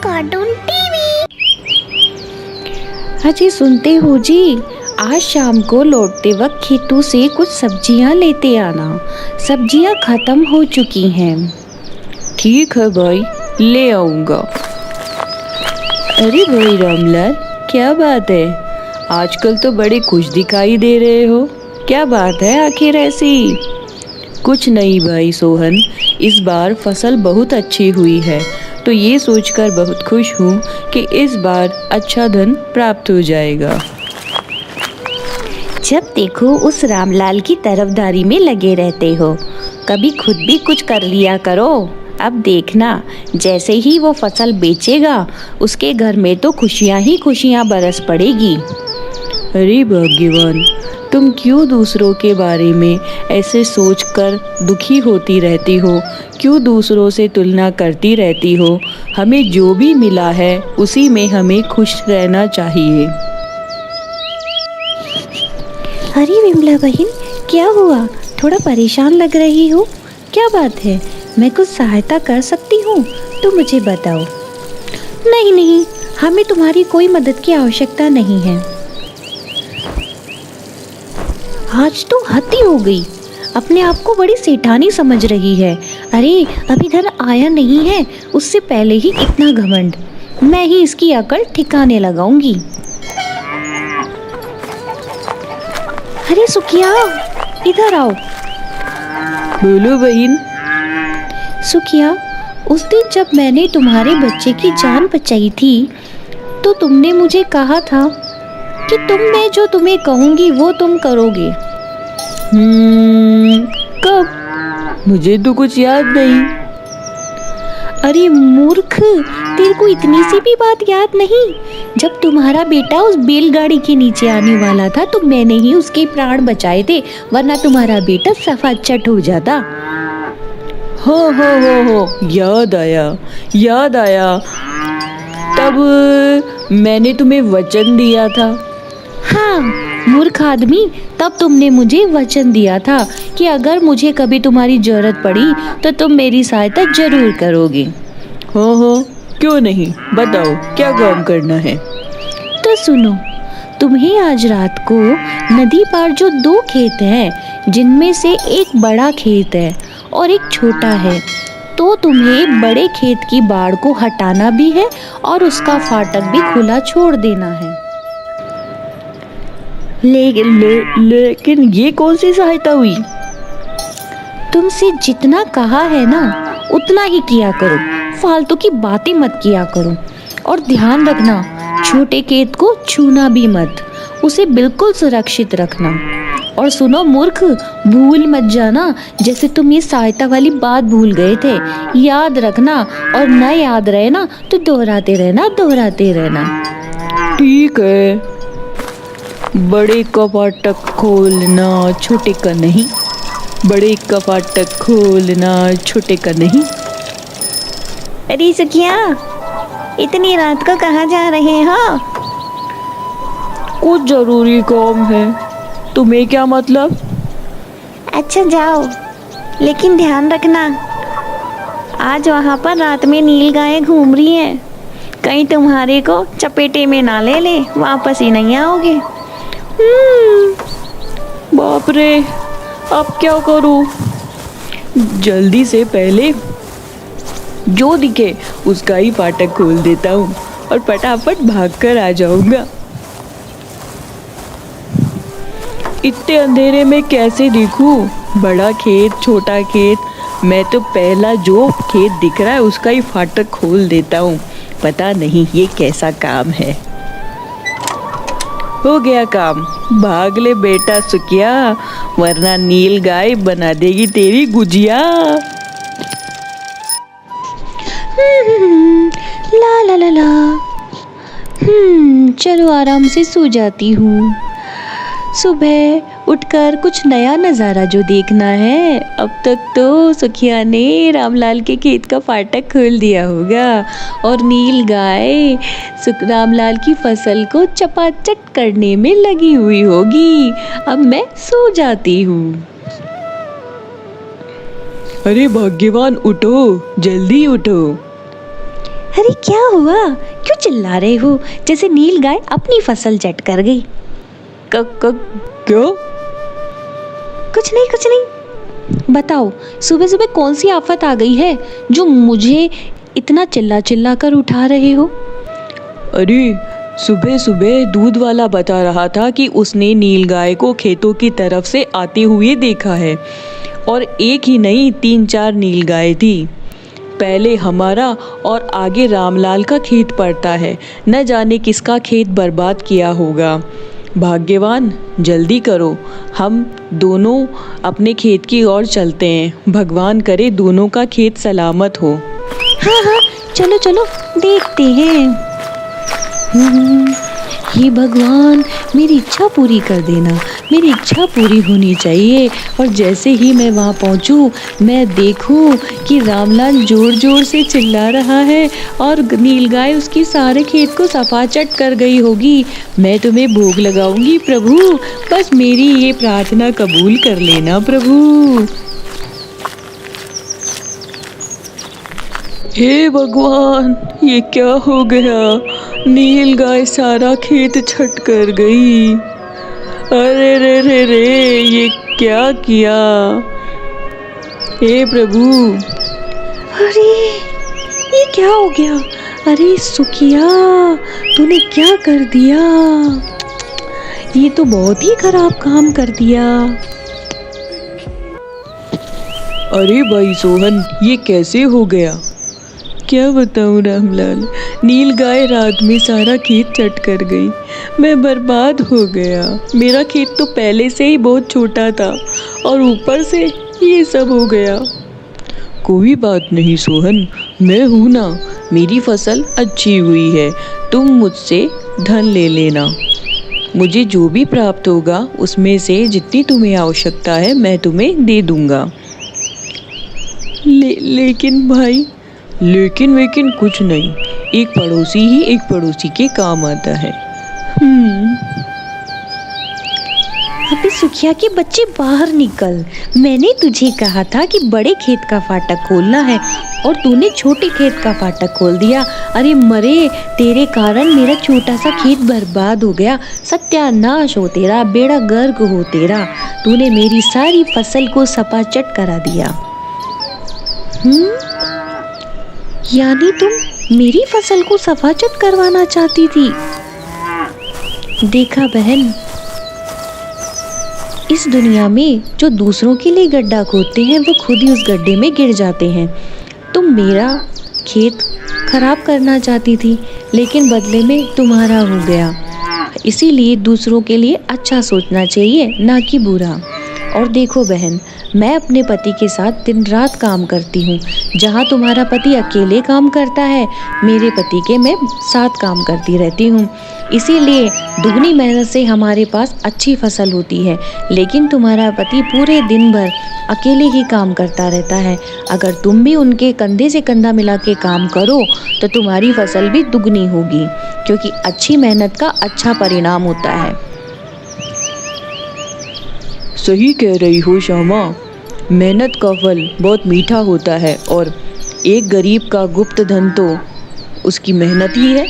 Cartoon TV. अजी सुनते हो जी, आज शाम को लौटते वक्त खेतों से कुछ सब्जियां लेते आना। सब्जियां खत्म हो चुकी हैं। ठीक है भाई, ले आऊंगा। अरे भाई रामलाल, क्या बात है? आजकल तो बड़े खुश दिखाई दे रहे हो। क्या बात है आखिर ऐसी? कुछ नहीं भाई सोहन, इस बार फसल बहुत अच्छी हुई है, तो ये सोचकर बहुत खुश हूँ कि इस बार अच्छा धन प्राप्त हो जाएगा। जब देखो उस रामलाल की तरफदारी में लगे रहते हो, कभी खुद भी कुछ कर लिया करो। अब देखना, जैसे ही वो फसल बेचेगा, उसके घर में तो खुशियाँ ही खुशियाँ बरस पड़ेगी। अरे भाग्यवान, तुम क्यों दूसरों के बारे में ऐसे सोचकर दुखी होती रहती हो? क्यों दूसरों से तुलना करती रहती हो? हमें जो भी मिला है उसी में हमें खुश रहना चाहिए। अरे विमला बहन, क्या हुआ? थोड़ा परेशान लग रही हो, क्या बात है? मैं कुछ सहायता कर सकती हूँ तो मुझे बताओ। नहीं नहीं, हमें तुम्हारी कोई मदद की आवश्यकता नहीं है। आज तो हद ही हो गई, अपने आप को बड़ी सेठानी समझ रही है। अरे अभी धन आया नहीं है, उससे पहले ही इतना घमंड। मैं ही इसकी अकल ठिकाने लगाऊंगी। अरे सुखिया, इधर आओ। बोलो बहन। सुखिया, उस दिन जब मैंने तुम्हारे बच्चे की जान बचाई थी, तो तुमने मुझे कहा था कि मैं जो तुम्हें कहूँगी वो तुम करोगे। कब? मुझे तो कुछ याद नहीं। अरे मूर्ख, तेरे को इतनी सी भी बात याद नहीं? जब तुम्हारा बेटा उस बैलगाड़ी के नीचे आने वाला था तो मैंने ही उसके प्राण बचाए थे, वरना तुम्हारा बेटा सफा चट हो जाता। हो, याद आया। तब मैंने तुम्हें वचन दिया था। हाँ मूर्ख आदमी, तब तुमने मुझे वचन दिया था कि अगर मुझे कभी तुम्हारी जरूरत पड़ी तो तुम मेरी सहायता जरूर करोगे। हो, क्यों नहीं, बताओ क्या काम करना है? तो सुनो, तुम्हें आज रात को नदी पार जो 2 खेत हैं, जिनमें से एक बड़ा खेत है और एक छोटा है, तो तुम्हें बड़े खेत की बाड़ को हटाना भी है और उसका फाटक भी खुला छोड़ देना है। लेकिन ये कौन सी सहायता हुई? तुमसे जितना कहा है ना, उतना ही किया करो, फालतू की बातें मत किया करो। और ध्यान रखना, छोटे खेत को छूना भी मत, उसे बिल्कुल सुरक्षित रखना। और सुनो मूर्ख, भूल मत जाना, जैसे तुम ये सहायता वाली बात भूल गए थे, याद रखना, और न याद रहे ना तो दोहराते रहना। ठीक है। बड़े का फाटक खोलना, छोटे का नहीं। बड़े का फाटक खोलना, छोटे का नहीं। अरे सुखिया, इतनी रात को कहाँ जा रहे हो? कुछ जरूरी काम है। तुम्हें क्या मतलब? अच्छा जाओ, लेकिन ध्यान रखना, आज वहाँ पर रात में नील गायें घूम रही हैं, कहीं तुम्हारे को चपेटे में ना ले, वापस ही नहीं आओगे। बाप रे, अब क्या करूं? जल्दी से पहले जो दिखे उसका ही फाटक खोल देता हूँ और फटाफट भागकर आ जाऊंगा। इतने अंधेरे में कैसे दिखूं? बड़ा खेत, छोटा खेत, मैं तो पहला जो खेत दिख रहा है उसका ही फाटक खोल देता हूँ। पता नहीं ये कैसा काम है। हो गया काम, भाग ले बेटा सुखिया, वरना नील गाय बना देगी तेरी गुजिया। ला। चलो आराम से सो जाती हूँ। सुबह उठकर कुछ नया नज़ारा जो देखना है। अब तक तो सुखिया ने रामलाल के खेत का फाटक खोल दिया होगा और नील गाय रामलाल की फसल को चपाचट करने में लगी हुई होगी। अब मैं सो जाती हूँ। अरे भाग्यवान, उठो, जल्दी उठो। अरे क्या हुआ, क्यों चिल्ला रहे हो जैसे नील गाय अपनी फसल चट कर गई? क्यों? कुछ नहीं कुछ नहीं। बताओ सुबह सुबह कौन सी आफत आ गई है जो मुझे इतना चिल्ला चिल्ला कर उठा रहे हो? अरे सुबह सुबह दूध वाला बता रहा था कि उसने नील गाय को खेतों की तरफ से आते हुए देखा है, और एक ही नहीं 3-4 नील गाय थी। पहले हमारा और आगे रामलाल का खेत पड़ता है, न जाने किसका खेत बर्बाद किया होगा। भाग्यवान, जल्दी करो, हम दोनों अपने खेत की ओर चलते हैं। भगवान करे दोनों का खेत सलामत हो। हाँ हाँ, चलो चलो देखते हैं। हे भगवान, मेरी इच्छा पूरी कर देना, मेरी इच्छा पूरी होनी चाहिए। और जैसे ही मैं वहाँ पहुँचूँ, मैं देखूँ कि रामलाल जोर जोर से चिल्ला रहा है और नीलगाय उसकी सारे खेत को सफाचट कर गई होगी। मैं तुम्हें भोग लगाऊंगी प्रभु, बस मेरी ये प्रार्थना कबूल कर लेना प्रभु। हे भगवान, ये क्या हो गया? नील गाय सारा खेत छट कर गई। अरे रे रे रे, ये क्या किया? हे प्रभु। अरे ये क्या हो गया? अरे सुखिया, तूने क्या कर दिया? ये तो बहुत ही खराब काम कर दिया। अरे भाई सोहन, ये कैसे हो गया? क्या बताऊँ रामलाल, नील गाय रात में सारा खेत चट कर गई। मैं बर्बाद हो गया। मेरा खेत तो पहले से ही बहुत छोटा था और ऊपर से ये सब हो गया। कोई बात नहीं सोहन, मैं हूँ ना, मेरी फसल अच्छी हुई है। तुम मुझसे धन ले लेना। मुझे जो भी प्राप्त होगा उसमें से जितनी तुम्हें आवश्यकता है मैं तुम्हें दे दूँगा। लेकिन भाई, लेकिन वेकिन कुछ नहीं, एक पड़ोसी ही एक पड़ोसी के काम आता है। अबे सुखिया के बच्चे, बाहर निकल। मैंने तुझे कहा था कि बड़े खेत का फाटक खोलना है और तूने छोटे खेत का फाटक खोल दिया। अरे मरे, तेरे कारण मेरा छोटा सा खेत बर्बाद हो गया। सत्यानाश हो तेरा, बेड़ा गर्क हो तेरा। तूने मेरी सारी फसल को सपाचट करा दिया। यानी तुम मेरी फसल को सफाचट करवाना चाहती थी। देखा बहन, इस दुनिया में जो दूसरों के लिए गड्ढा खोदते हैं वो खुद ही उस गड्ढे में गिर जाते हैं। तुम मेरा खेत खराब करना चाहती थी, लेकिन बदले में तुम्हारा हो गया। इसीलिए दूसरों के लिए अच्छा सोचना चाहिए, ना कि बुरा। और देखो बहन, मैं अपने पति के साथ दिन रात काम करती हूँ। जहाँ तुम्हारा पति अकेले काम करता है, मेरे पति के मैं साथ काम करती रहती हूँ। इसीलिए दुगनी मेहनत से हमारे पास अच्छी फसल होती है। लेकिन तुम्हारा पति पूरे दिन भर अकेले ही काम करता रहता है। अगर तुम भी उनके कंधे से कंधा मिला के काम करो तो तुम्हारी फसल भी दुगनी होगी, क्योंकि अच्छी मेहनत का अच्छा परिणाम होता है। सही कह रही हो श्यामा, मेहनत का फल बहुत मीठा होता है और एक गरीब का गुप्त धन तो उसकी मेहनत ही है।